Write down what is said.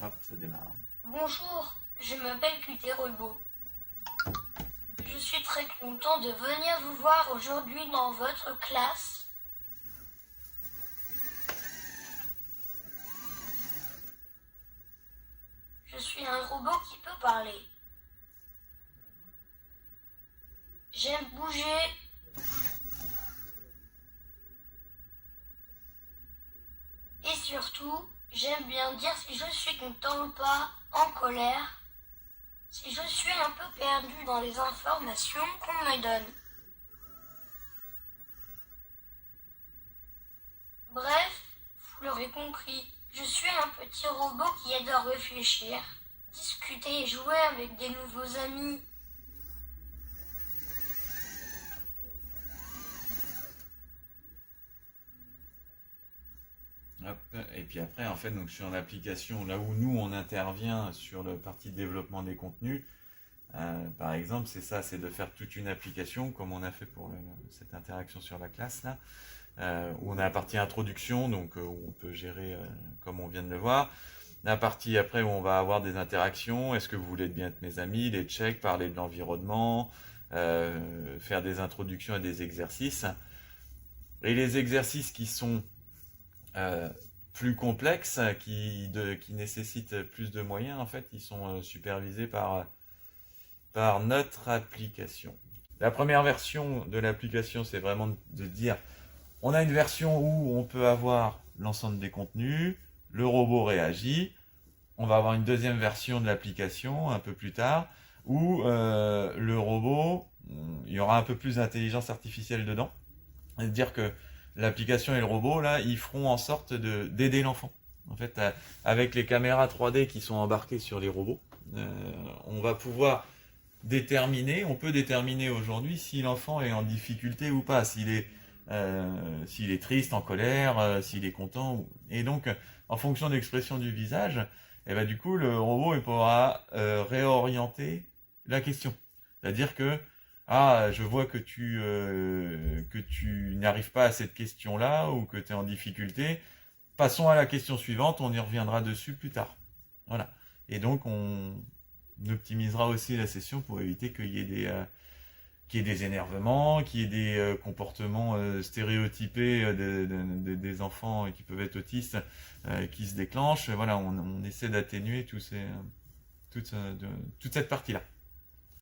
Hop, ça démarre. Bonjour, je m'appelle QT Robot. Je suis très content de venir vous voir aujourd'hui dans votre classe. Je suis un robot qui peut parler. J'aime bouger. Et surtout, j'aime bien dire si je suis content ou pas, en colère, si je suis un peu perdu dans les informations qu'on me donne. Bref, vous l'aurez compris, je suis un petit robot qui adore réfléchir, discuter et jouer avec des nouveaux amis. Hop. Et puis après, en fait, donc sur l'application, là où nous on intervient sur le partie développement des contenus, par exemple, c'est ça, c'est de faire toute une application, comme on a fait pour cette interaction sur la classe là, où on a la partie introduction, donc où on peut gérer comme on vient de le voir. La partie après où on va avoir des interactions, est-ce que vous voulez bien être mes amis, les checks, parler de l'environnement, faire des introductions à des exercices. Et les exercices qui sont euh, plus complexes, qui nécessitent plus de moyens, en fait, ils sont supervisés par notre application. La première version de l'application, c'est vraiment de dire, on a une version où on peut avoir l'ensemble des contenus, le robot réagit. On va avoir une deuxième version de l'application un peu plus tard où le robot, il y aura un peu plus d'intelligence artificielle dedans. C'est-à-dire que l'application et le robot, là, ils feront en sorte d'aider l'enfant. En fait, avec les caméras 3D qui sont embarquées sur les robots, on va pouvoir on peut déterminer aujourd'hui si l'enfant est en difficulté ou pas, s'il est triste, en colère, s'il est content. Et donc, en fonction de l'expression du visage, et ben du coup, le robot il pourra réorienter la question. C'est-à-dire que je vois que tu n'arrives pas à cette question-là ou que tu es en difficulté. Passons à la question suivante, on y reviendra dessus plus tard. Voilà. Et donc, on optimisera aussi la session pour éviter qu'il y ait des énervements, qu'il y ait des comportements stéréotypés des enfants qui peuvent être autistes qui se déclenchent. Voilà, on essaie d'atténuer toute cette partie-là.